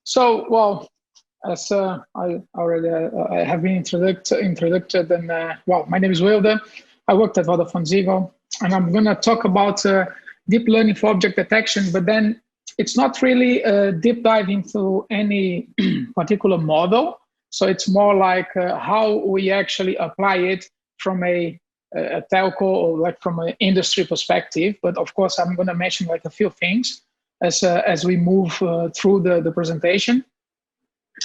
So, well, as I already I have been introduced, and well, my name is Wilde. I worked at VodafoneZiggo, and I'm going to talk about deep learning for object detection, but then it's not really a deep dive into any particular model. So it's more like how we actually apply it from a telco or like from an industry perspective. But of course, I'm going to mention like a few things as we move through the presentation.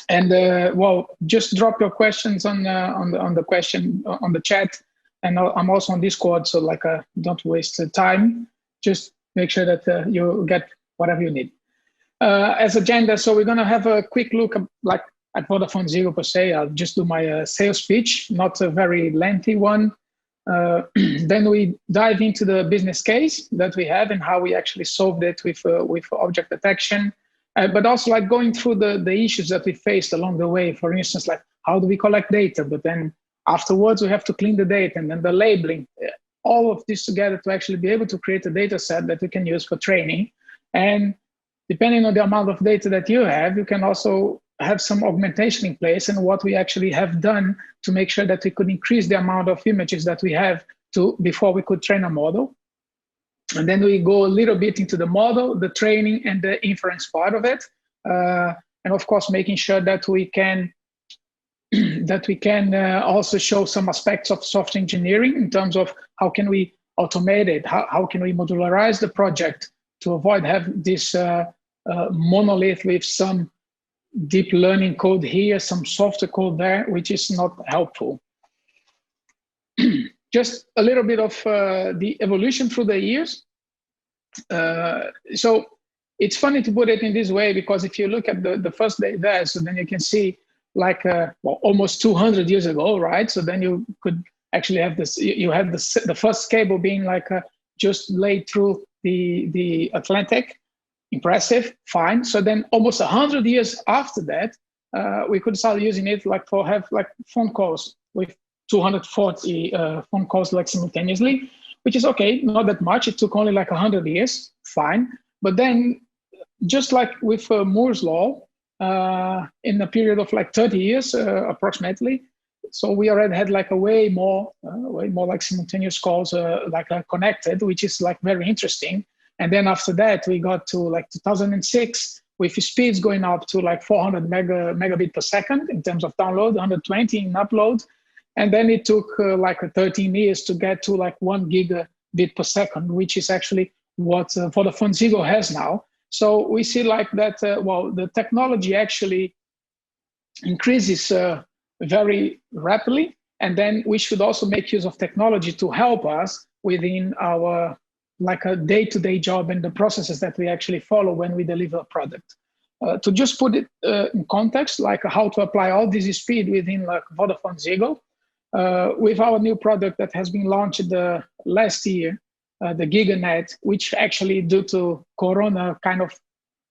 And well, just drop your questions on the chat, and I'm also on Discord. So like, don't waste time. Just make sure that you get whatever you need. As agenda, so we're gonna have a quick look like at VodafoneZiggo per se. I'll just do my sales pitch, not a very lengthy one. Then we dive into the business case that we have and how we actually solved it with object detection. But also like going through the issues that we faced along the way. For instance, like how do we collect data? But then afterwards we have to clean the data, and then the labeling, all of this together to actually be able to create a data set that we can use for training. And depending on the amount of data that you have, you can also have some augmentation in place, and what we actually have done to make sure that we could increase the amount of images that we have before we could train a model. And then we go a little bit into the model, the training, and the inference part of it. And of course, making sure that we can also show some aspects of software engineering in terms of how can we automate it, how can we modularize the project to avoid having this monolith with some deep learning code here, some software code there, which is not helpful. Just a little bit of the evolution through the years. So it's funny to put it in this way, because if you look at the first day there, so then you can see like well, almost 200 years ago, right? So then you could actually have this, you had the first cable being like just laid through the Atlantic. Impressive, fine. So then almost 100 years after that, we could start using it like have like phone calls with 240 phone calls like simultaneously, which is okay, not that much. It took only like 100 years, fine. But then just like with Moore's law, in a period of like 30 years approximately, so we already had like a way more like simultaneous calls connected, which is like very interesting. And then after that, we got to like 2006 with speeds going up to like 400 megabit per second in terms of download, 120 in upload. And then it took like 13 years to get to like 1 gigabit per second, which is actually what VodafoneZiggo has now. So we see like that, well, the technology actually increases very rapidly. And then we should also make use of technology to help us within our like a day-to-day job and the processes that we actually follow when we deliver a product. To just put it in context, like how to apply all this speed within like VodafoneZiggo, with our new product that has been launched last year, the GigaNet, which actually due to Corona kind of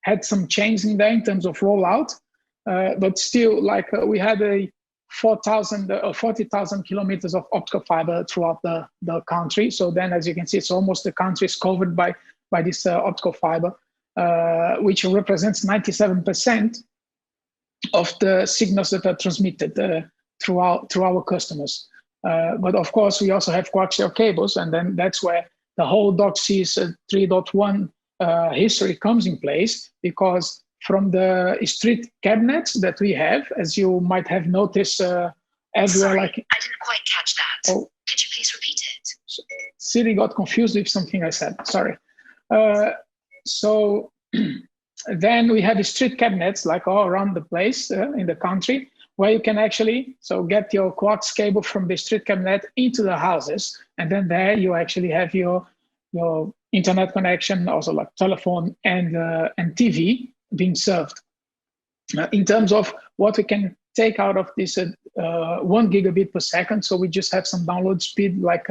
had some change in there in terms of rollout, but still like we had a 40,000 kilometers of optical fiber throughout the country. So then, as you can see, it's almost the country is covered by this optical fiber, which represents 97% of the signals that are transmitted through our customers. But of course, we also have coaxial cables, and then that's where the whole DOCSIS 3.1 history comes in place, because from the street cabinets that we have, as you might have noticed, everywhere. Like, I didn't quite catch that. Oh, could you please repeat it? Siri got confused with something I said. Sorry. So then we have street cabinets like all around the place in the country, where you can actually get your coax cable from the street cabinet into the houses, and then there you actually have your internet connection, also like telephone and TV being served. In terms of what we can take out of this 1 gigabit per second, so we just have some download speed like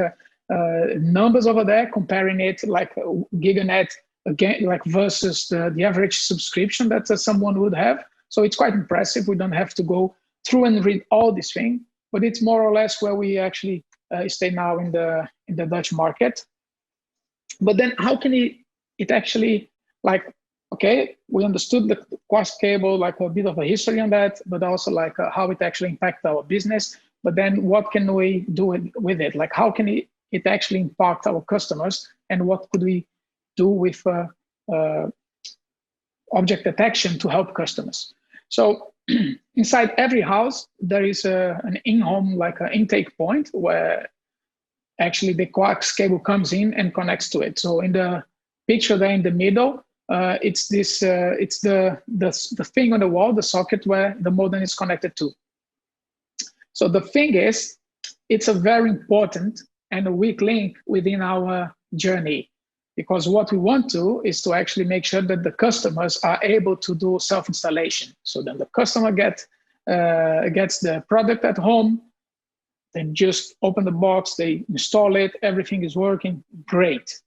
numbers over there, comparing it like GigaNet again, like versus the average subscription that someone would have. So it's quite impressive. We don't have to go through and read all this thing, but it's more or less where we actually stay now in the Dutch market. But then how can it actually, like, okay, we understood the coax cable, like a bit of a history on that, but also like how it actually impacts our business. But then what can we do with it? Like how can it actually impact our customers, and what could we do with object detection to help customers? So inside every house, there is an in-home, like an intake point where actually the coax cable comes in and connects to it. So in the picture there in the middle, it's this, it's the thing on the wall, the socket where the modem is connected to. So the thing is, it's a very important and a weak link within our journey, because what we want to is to actually make sure that the customers are able to do self-installation. So then the customer gets the product at home, then just open the box, they install it, everything is working, great.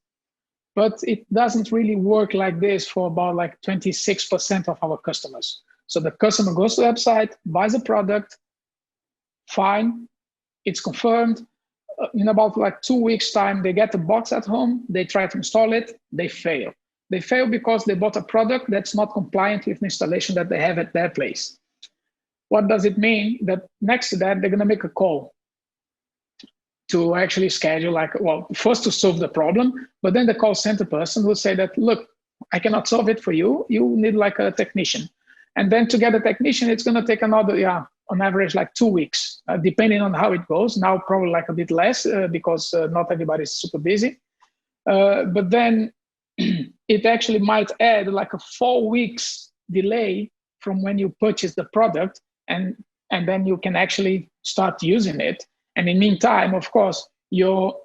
But it doesn't really work like this for about like 26% of our customers. So the customer goes to the website, buys a product, fine, it's confirmed. In about like 2 weeks' time, they get the box at home, they try to install it, they fail. They fail because they bought a product that's not compliant with the installation that they have at their place. What does it mean? That next to that, they're gonna make a call to actually schedule, like, well, first to solve the problem, but then the call center person will say that, look, I cannot solve it for you. You need like a technician. And then to get a technician, it's going to take another, on average, like 2 weeks, depending on how it goes. Now, probably like a bit less because not everybody is super busy. But then it actually might add like a 4 weeks delay from when you purchase the product, and then you can actually start using it. And in the meantime, of course, your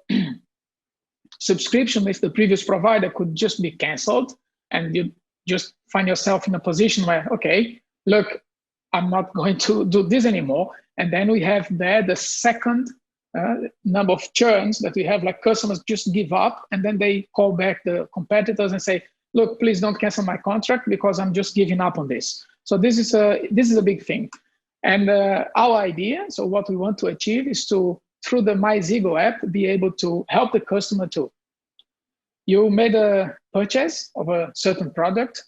subscription with the previous provider could just be canceled, and you just find yourself in a position where, okay, look, I'm not going to do this anymore. And then we have there the second number of churns that we have, like customers just give up, and then they call back the competitors and say, look, please don't cancel my contract because I'm just giving up on this. So this is a big thing. And our idea, so what we want to achieve is to, through the MyZiggo app, be able to help the customer too. You made a purchase of a certain product.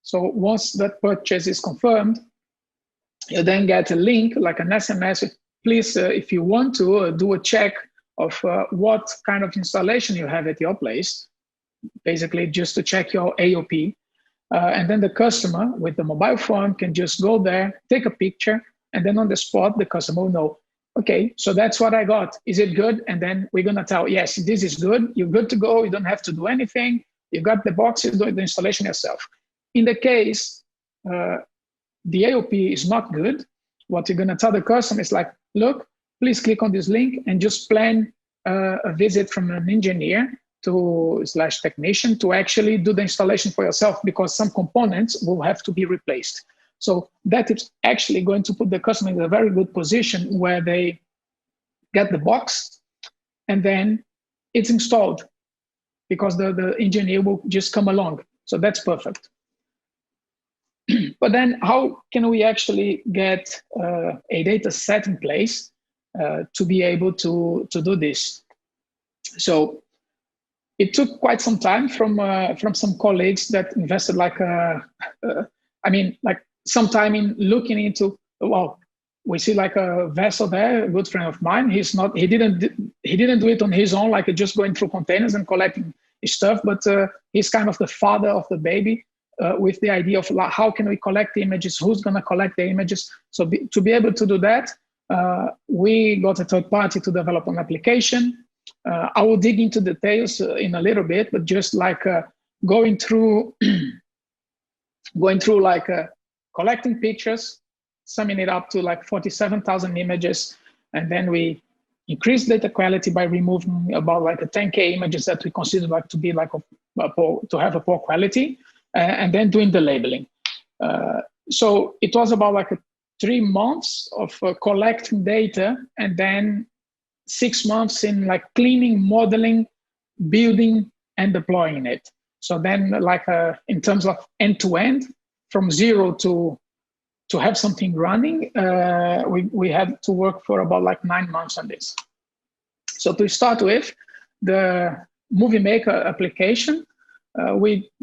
So once that purchase is confirmed, you then get a link, like an SMS, please, if you want to do a check of what kind of installation you have at your place, basically just to check your AOP. And then the customer with the mobile phone can just go there, take a picture, and then on the spot, the customer will know, okay, so that's what I got. Is it good? And then we're going to tell, yes, this is good. You're good to go. You don't have to do anything. You got the box, you do the installation yourself. In the case the AOP is not good, what you're going to tell the customer is like, look, please click on this link and just plan a visit from an engineer to / technician to actually do the installation for yourself, because some components will have to be replaced. So that is actually going to put the customer in a very good position where they get the box and then it's installed because the engineer will just come along. So that's perfect. But then how can we actually get a data set in place to be able to do this? So it took quite some time from some colleagues that invested like some time in looking into, well, we see like a vessel there, a good friend of mine. He didn't do it on his own, like just going through containers and collecting stuff, but he's kind of the father of the baby with the idea of like, how can we collect the images? Who's going to collect the images? So to be able to do that, we got a third party to develop an application. I will dig into details in a little bit, but just like going through like collecting pictures, summing it up to like 47,000 images, and then we increase data quality by removing about like a 10K images that we consider like to be like to have a poor quality, and then doing the labeling. So it was about like 3 months of collecting data, and then 6 months in like cleaning, modeling, building, and deploying it. So then like in terms of end-to-end, from zero to have something running, we had to work for about like 9 months on this. So to start with, the Movie Maker application,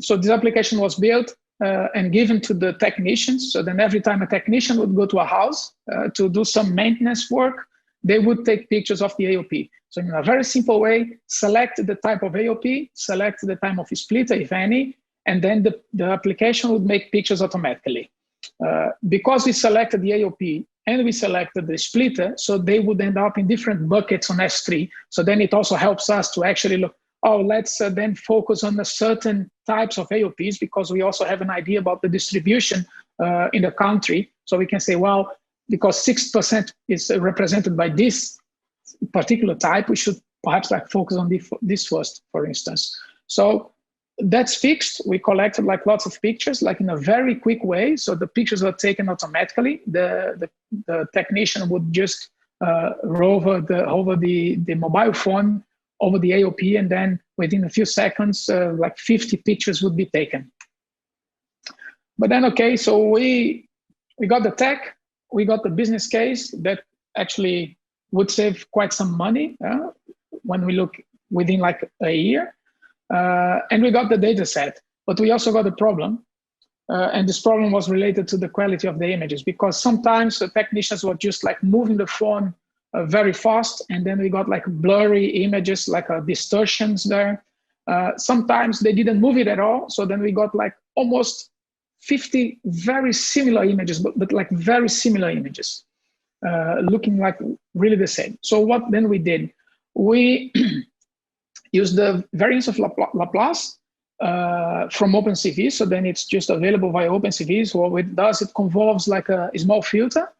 so this application was built and given to the technicians. So then every time a technician would go to a house to do some maintenance work, they would take pictures of the AOP. So in a very simple way, select the type of AOP, select the time of splitter, if any, and then the application would make pictures automatically. Because we selected the AOP and we selected the splitter, so they would end up in different buckets on S3. So then it also helps us to actually look, oh, let's then focus on the certain types of AOPs, because we also have an idea about the distribution in the country. So we can say, well, because 6% is represented by this particular type, we should perhaps like focus on this first, for instance. So that's fixed. We collected like lots of pictures, like in a very quick way. So the pictures were taken automatically. The technician would just hover the mobile phone over the AOP, and then within a few seconds, like 50 pictures would be taken. But then, okay, so we got the tech, we got the business case that actually would save quite some money when we look within like a year. And we got the data set, but we also got a problem. And this problem was related to the quality of the images, because sometimes the technicians were just like moving the phone very fast, and then we got like blurry images, like distortions there. Sometimes they didn't move it at all, so then we got like almost 50 very similar images, but like very similar images, looking like really the same. So what then we did, we used the variance of Laplace from OpenCV. So then it's just available via OpenCV. So what it does, it convolves like a small filter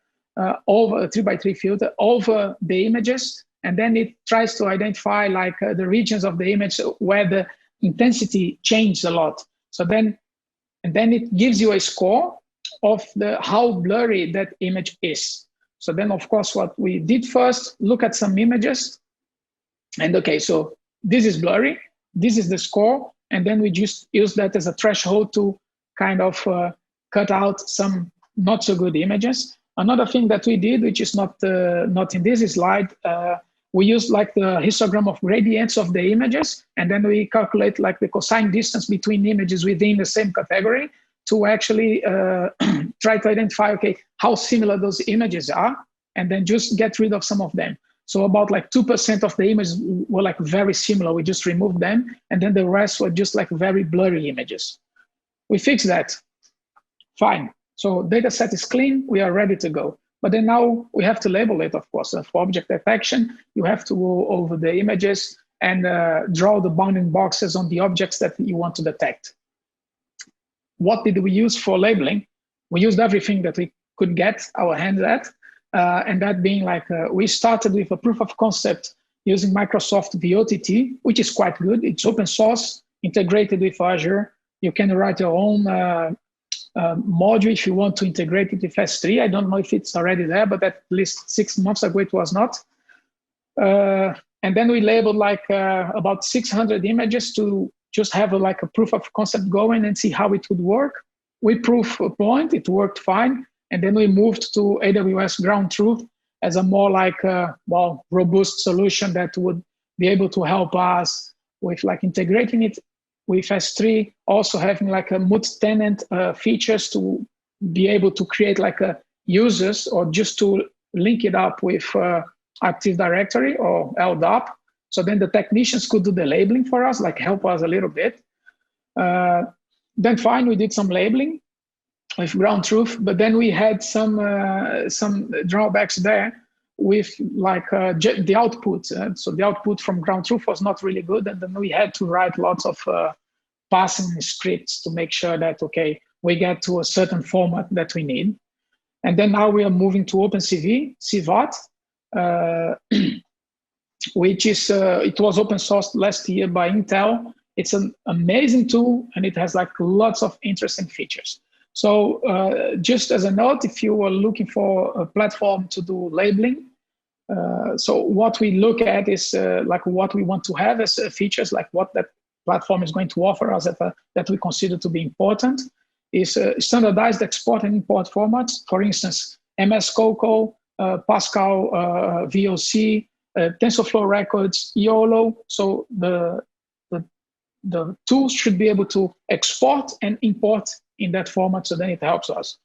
over a 3x3 filter over the images, and then it tries to identify like the regions of the image where the intensity changed a lot. So then it gives you a score of how blurry that image is. So then, of course, what we did first, look at some images, and okay, so this is blurry, this is the score, and then we just use that as a threshold to kind of cut out some not so good images. Another thing that we did, which is not in this slide, we used like the histogram of gradients of the images, and then we calculate like the cosine distance between images within the same category to actually try to identify, okay, how similar those images are, and then just get rid of some of them. So about like 2% of the images were like very similar. We just removed them, and then the rest were just like very blurry images. We fixed that, fine. So data set is clean, we are ready to go. But then now we have to label it, of course. For object detection, you have to go over the images and draw the bounding boxes on the objects that you want to detect. What did we use for labeling? We used everything that we could get our hands at. And that being like, we started with a proof of concept using Microsoft VOTT, which is quite good. It's open source, integrated with Azure. You can write your own module if you want to integrate it with S3. I don't know if it's already there, but at least 6 months ago it was not. And then we labeled like about 600 images to just have like a proof of concept going and see how it would work. We proved a point, it worked fine. And then we moved to AWS Ground Truth as a more like, robust solution that would be able to help us with like integrating it with S3, also having like a multi-tenant features to be able to create like a users or just to link it up with Active Directory or LDAP. So then the technicians could do the labeling for us, like help us a little bit. Then fine, we did some labeling with Ground Truth, but then we had some drawbacks there with like the output. So the output from Ground Truth was not really good, and then we had to write lots of passing scripts to make sure that, okay, we get to a certain format that we need. And then now we are moving to OpenCV, CVOT, which is, it was open sourced last year by Intel. It's an amazing tool, and it has like lots of interesting features. So just as a note, if you were looking for a platform to do labeling, so what we look at is like what we want to have as features, like what that platform is going to offer us that we consider to be important, is standardized export and import formats. For instance, MS COCO, Pascal VOC, TensorFlow records, YOLO. So the tools should be able to export and import in that format, so then it helps us.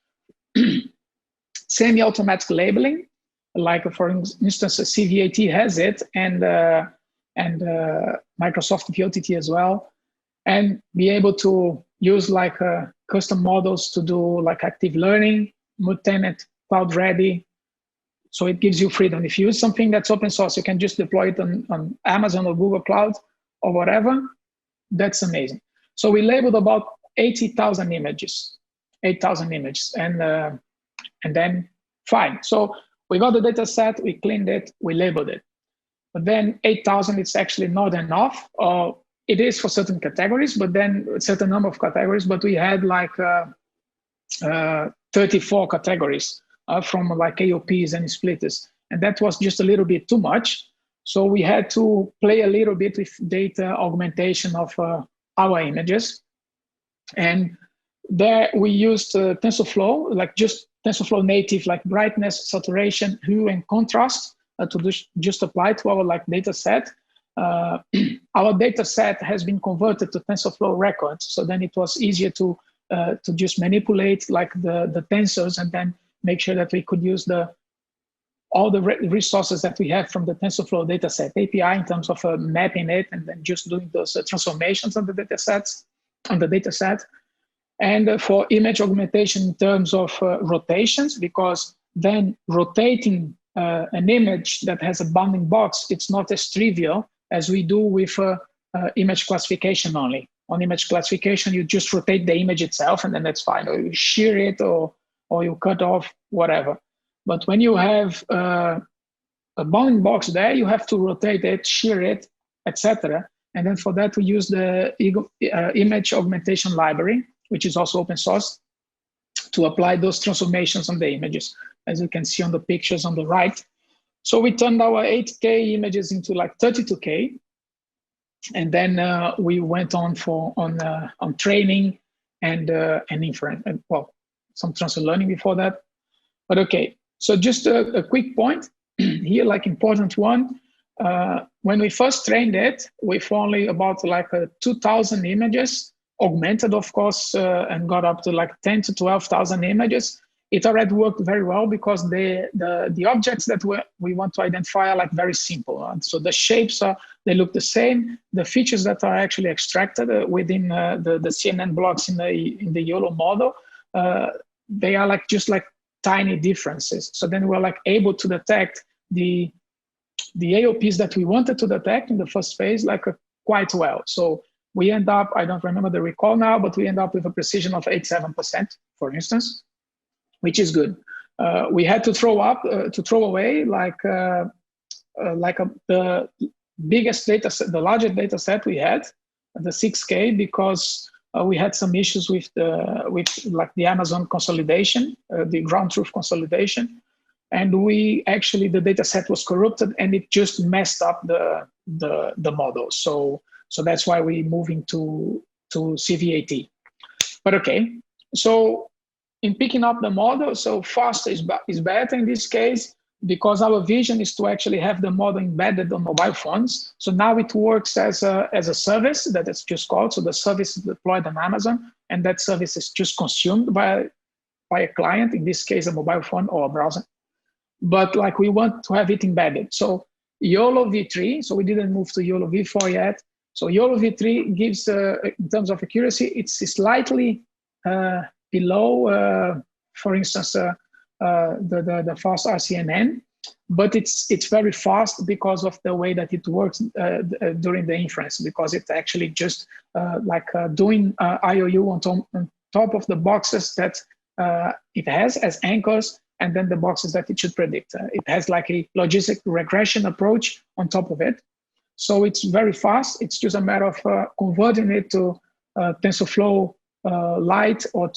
Semi-automatic labeling, like for instance, CVAT has it, and Microsoft VOTT as well, and be able to use like custom models to do like active learning, multi-tenant, cloud ready. So it gives you freedom. If you use something that's open source, you can just deploy it on Amazon or Google Cloud or whatever. That's amazing. So we labeled about 80,000 images, 8,000 images, and then fine. So we got the data set, we cleaned it, we labeled it. But then 8,000 is actually not enough. It is for certain categories, but then a certain number of categories, but we had like 34 categories from like AOPs and splitters. And that was just a little bit too much. So we had to play a little bit with data augmentation of our images. And there we used TensorFlow, like just TensorFlow native, like brightness, saturation, hue, and contrast to just apply to our like data set. Our data set has been converted to TensorFlow records. So then it was easier to just manipulate like the tensors and then make sure that we could use all the resources that we have from the TensorFlow dataset API in terms of mapping it and then just doing those transformations on the dataset, and for image augmentation in terms of rotations, because then rotating an image that has a bounding box, it's not as trivial as we do with image classification only. On image classification, you just rotate the image itself and then that's fine, or you shear it or you cut off, whatever. But when you have a bounding box there, you have to rotate it, shear it, etc. And then for that, we use the image augmentation library, which is also open source, to apply those transformations on the images, as you can see on the pictures on the right. So we turned our 8K images into like 32K. And then we went on training and inference, and well, some transfer learning before that. But okay, so just a quick point here, like important one. When we first trained it with only about like 2,000 images, augmented of course, and got up to like 10 to 12,000 images, it already worked very well because the objects that we want to identify are like very simple. So the shapes they look the same. The features that are actually extracted within the CNN blocks in the YOLO model, they are like just like tiny differences. So then we're like able to detect the AOPs that we wanted to detect in the first phase like quite well. So we end up, I don't remember the recall now, but we end up with a precision of 87%, for instance, which is good. We had to throw away like the biggest data set, the largest data set we had, the 6K, because we had some issues with like the Amazon consolidation, the ground truth consolidation, and the data set was corrupted and it just messed up the model. So that's why we moving to CVAT. But okay, so in picking up the model, so faster is better in this case, because our vision is to actually have the model embedded on mobile phones. So now it works as a service that it's just called. So the service is deployed on Amazon, and that service is just consumed by a client, in this case, a mobile phone or a browser. But like we want to have it embedded. So YOLO v3, so we didn't move to YOLO v4 yet. So YOLO v3 gives, in terms of accuracy, it's slightly below, for instance, the fast RCNN, but it's very fast because of the way that it works during the inference, because it's actually just doing IOU on top of the boxes that it has as anchors, and then the boxes that it should predict. It has like a logistic regression approach on top of it. So it's very fast. It's just a matter of converting it to TensorFlow Lite, or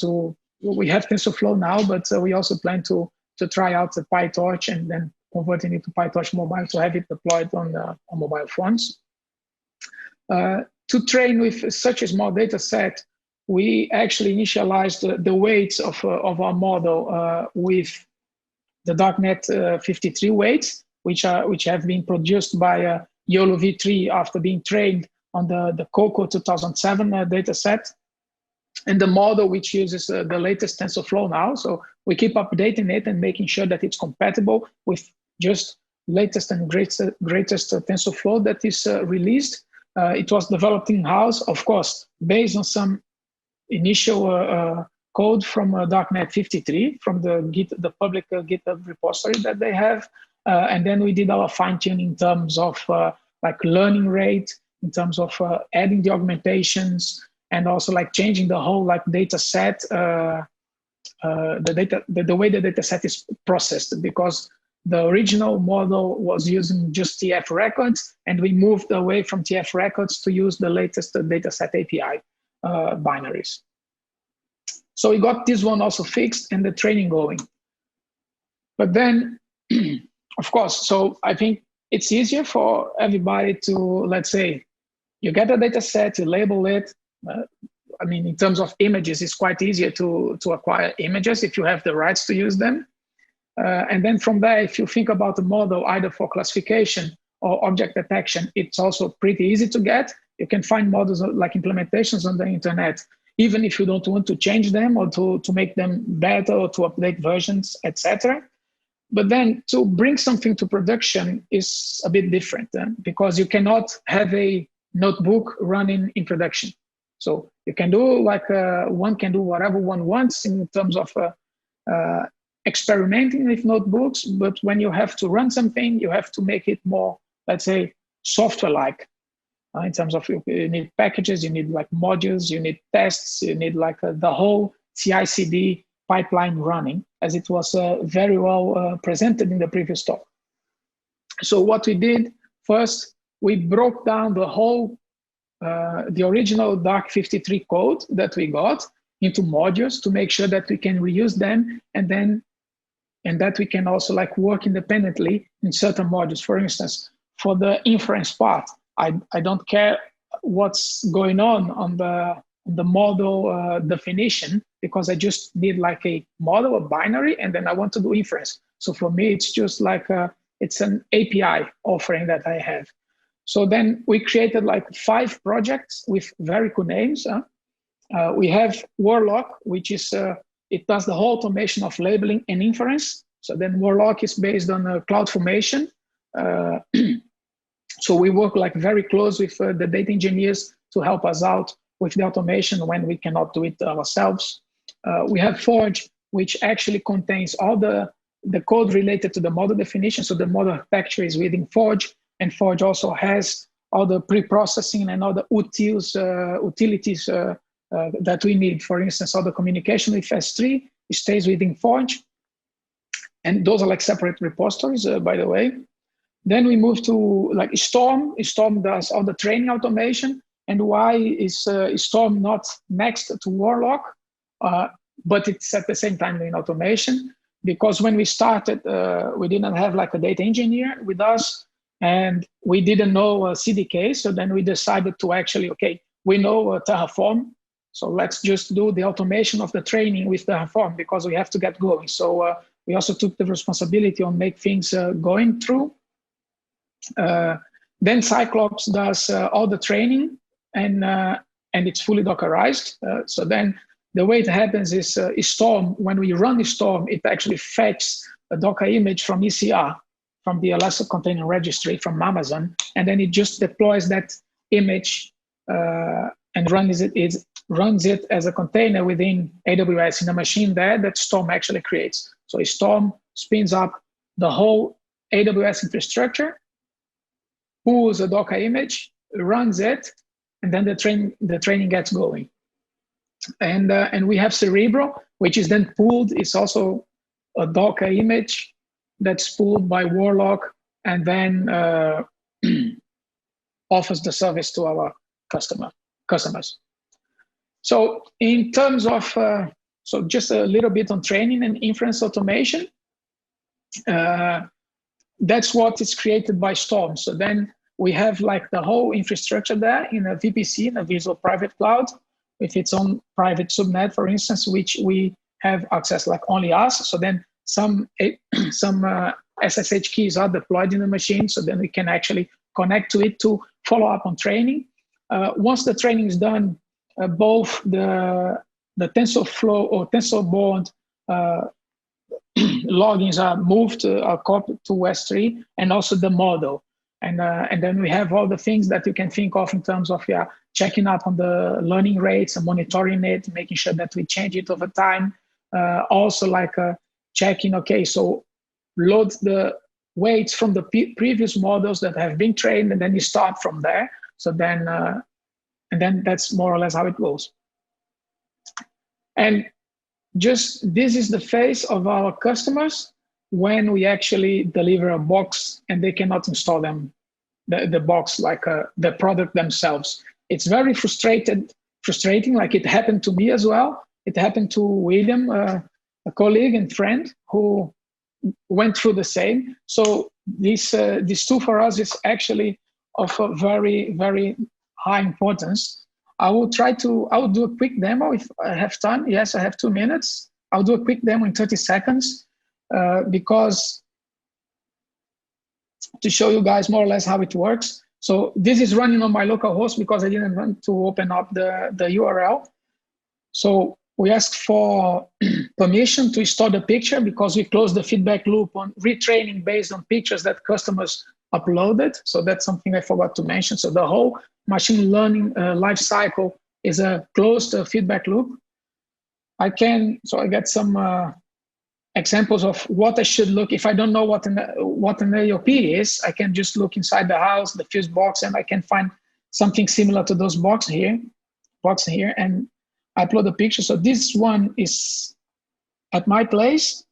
we have TensorFlow now, but we also plan to try out the PyTorch and then converting it to PyTorch Mobile to have it deployed on mobile phones. To train with such a small data set, we actually initialized the weights of our model with the darknet 53 weights, which have been produced by YOLO v3 after being trained on the COCO 2007 data set. and the model which uses the latest TensorFlow now. So we keep updating it and making sure that it's compatible with just latest and greatest TensorFlow that is released. It was developed in-house, of course, based on some initial code from .NET 53, from the public GitHub repository that they have. And then we did our fine-tuning in terms of like learning rate, in terms of adding the augmentations, and also like changing the whole like data set, the way the data set is processed, because the original model was using just TF records, and we moved away from TF records to use the latest dataset API binaries. So we got this one also fixed and the training going. But then, of course, so I think it's easier for everybody to, let's say, you get a data set, you label it. I mean, in terms of images, it's quite easier to acquire images if you have the rights to use them. And then from there, if you think about the model, either for classification or object detection, it's also pretty easy to get. You can find models like implementations on the internet, even if you don't want to change them or to make them better or to update versions, etc. But then to bring something to production is a bit different because you cannot have a notebook running in production. So you can do like one can do whatever one wants in terms of experimenting with notebooks, but when you have to run something, you have to make it more, let's say, software-like. In terms of you need packages, you need like modules, you need tests, you need like the whole CI/CD pipeline running, as it was very well presented in the previous talk. So what we did first, we broke down the whole, the original DAC 53 code that we got into modules to make sure that we can reuse them, and that we can also like work independently in certain modules. For instance, for the inference part, I don't care what's going on the model definition, because I just need like a model, a binary, and then I want to do inference. So for me, it's just like it's an API offering that I have. So then we created like 5 projects with very cool names. We have Warlock, which is it does the whole automation of labeling and inference. So then Warlock is based on CloudFormation. So we work like very close with the data engineers to help us out with the automation when we cannot do it ourselves. We have Forge, which actually contains all the code related to the model definition. So the model architecture is within Forge, and Forge also has all the pre-processing and all the utilities that we need. For instance, all the communication with S3 stays within Forge. And those are like separate repositories, by the way. Then we move to like Storm. Storm does all the training automation. And why is Storm not next to Warlock, but it's at the same time in automation? Because when we started, we didn't have like a data engineer with us, and we didn't know CDK. So then we decided to actually, okay, we know Terraform, so let's just do the automation of the training with Terraform, because we have to get going. So we also took the responsibility on make things going through. Then Cyclops does all the training, and it's fully Dockerized. So then the way it happens is Storm, when we run Storm, it actually fetches a Docker image from ECR, from the Elastic Container Registry from Amazon, and then it just deploys that image and runs it as a container within AWS in a machine there that Storm actually creates. So Storm spins up the whole AWS infrastructure, pulls a Docker image, runs it, and then the training gets going. And we have Cerebro, which is then pulled. It's also a Docker image that's pulled by Warlock, and then offers the service to our customers. So in terms of, so just a little bit on training and inference automation, that's what is created by Storm. So then we have like the whole infrastructure there in a VPC, in a Visual Private Cloud, with its own private subnet, for instance, which we have access like only us. So then some SSH keys are deployed in the machine, so then we can actually connect to it to follow up on training. Once the training is done, both the TensorFlow or TensorBoard logins are moved, are copied to S3, and also the model. And then we have all the things that you can think of in terms of checking up on the learning rates and monitoring it, making sure that we change it over time. Also like checking, okay, so load the weights from the previous models that have been trained, and then you start from there. So then, and then that's more or less how it goes. And just this is the face of our customers when we actually deliver a box and they cannot install them, the box, like the product themselves. It's very frustrating. Like it happened to me as well. It happened to William, a colleague and friend who went through the same. So this tool for us is actually of a very, very high importance. I will do a quick demo if I have time. Yes, I have 2 minutes. I'll do a quick demo in 30 seconds because to show you guys more or less how it works. So this is running on my local host because I didn't want to open up the URL. So we ask for permission to store the picture because we close the feedback loop on retraining based on pictures that customers uploaded. So that's something I forgot to mention. So the whole machine learning life cycle is a closed feedback loop. I get some examples of what I should look. If I don't know what an AOP is, I can just look inside the house, the fuse box, and I can find something similar to those box here, and I upload a picture. So this one is at my place.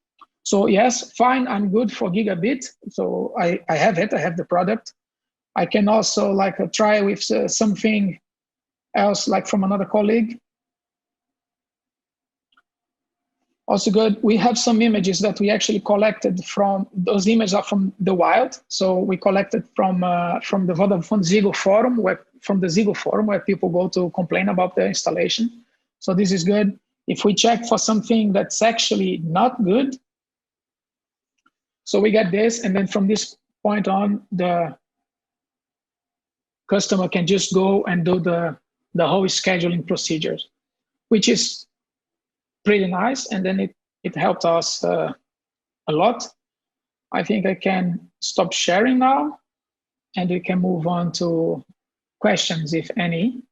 So yes, fine, I'm good for gigabit. So I have it, I have the product. I can also like try with something else, like from another colleague. Also good. We have some images that we actually collected from, those images are from the wild. So we collected from the VodafoneZiggo forum, from the Ziggo forum where people go to complain about the installation. So this is good. If we check for something that's actually not good, so we get this, and then from this point on, the customer can just go and do the whole scheduling procedures, which is pretty nice. And then it helped us a lot. I think I can stop sharing now, and we can move on to questions, if any.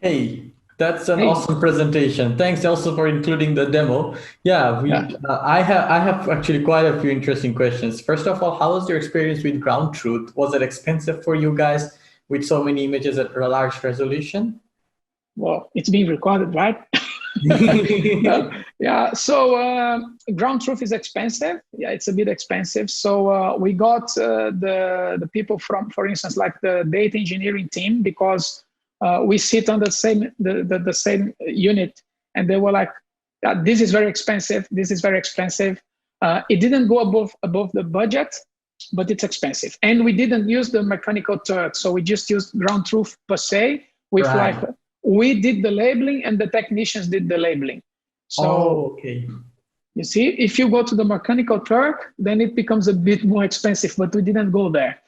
Hey, that's an awesome presentation. Thanks also for including the demo. I have actually quite a few interesting questions. First of all, how was your experience with ground truth? Was it expensive for you guys with so many images at a large resolution? Well, it's being recorded, right? So ground truth is expensive. Yeah, it's a bit expensive. So we got the people from, for instance, like the data engineering team, because we sit on the same unit, and they were like, this is very expensive. This is very expensive. It didn't go above the budget, but it's expensive. And we didn't use the mechanical Turk. So we just used ground truth per se with we did the labeling and the technicians did the labeling. So you see, if you go to the mechanical Turk, then it becomes a bit more expensive, but we didn't go there.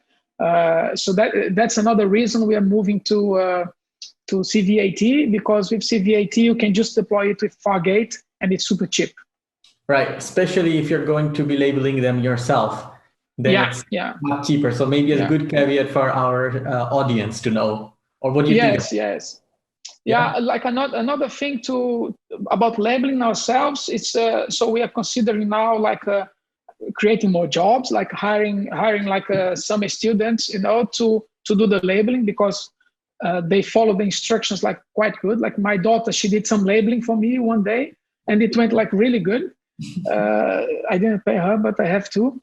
So that's another reason we are moving to CVAT, because with CVAT, you can just deploy it with Fargate and it's super cheap. Right, especially if you're going to be labeling them yourself. Then it's much cheaper. So maybe a good caveat for our audience to know. Or what do you think? Yes. Yeah, like another thing about labeling ourselves, it's so we are considering now like creating more jobs, like hiring like some students, to do the labeling, because they follow the instructions like quite good. Like my daughter, she did some labeling for me one day, and it went like really good. I didn't pay her, but I have to.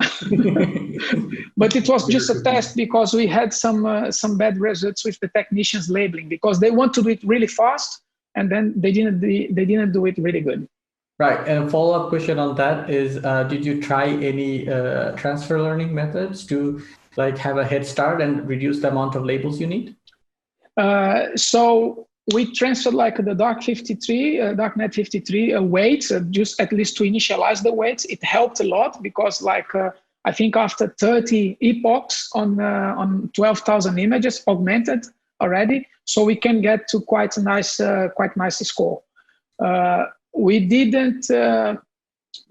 But it was just a test, because we had some bad results with the technicians labeling, because they want to do it really fast, and then they didn't do it really good. Right, and a follow-up question on that is, did you try any transfer learning methods to like have a head start and reduce the amount of labels you need? So we transferred like the darknet 53 weights, just at least to initialize the weights. It helped a lot, because like I think after 30 epochs on 12,000 images augmented, already, so we can get to quite nice score. We didn't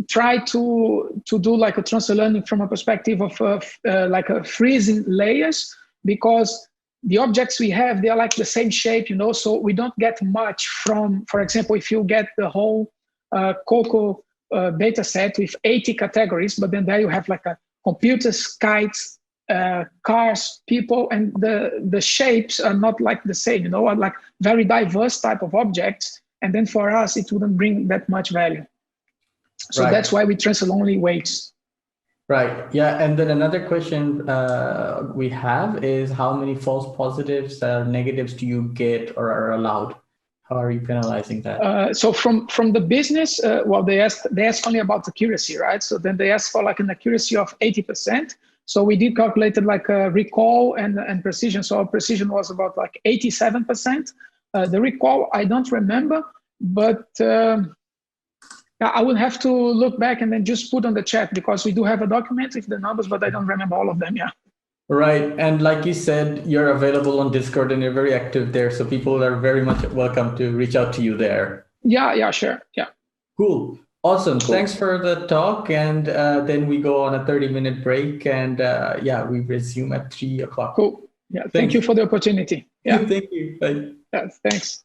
try to do like a transfer learning from a perspective of like a freezing layers, because the objects we have, they are like the same shape, so we don't get much from, for example, if you get the whole COCO data set with 80 categories, but then there you have like a computers, kites, cars, people, and the shapes are not like the same, are like very diverse type of objects. And then for us, it wouldn't bring that much value. So that's why we transfer only weights. Right. Yeah. And then another question we have is, how many false positives or negatives do you get or are allowed? How are you penalizing that? So from the business, well, they ask only about accuracy, right? So then they ask for like an accuracy of 80%. So we did calculate it like a recall and precision. So our precision was about like 87%. The recall, I don't remember, but I would have to look back and then just put on the chat, because we do have a document with the numbers, but I don't remember all of them. Yeah. Right. And like you said, you're available on Discord and you're very active there. So people are very much welcome to reach out to you there. Yeah, sure. Yeah. Cool. Awesome. Cool. Thanks for the talk. And then we go on a 30-minute break, and we resume at 3 o'clock. Cool. Yeah. Thank you for the opportunity. Yeah. Thank you. Bye. Yeah, thanks.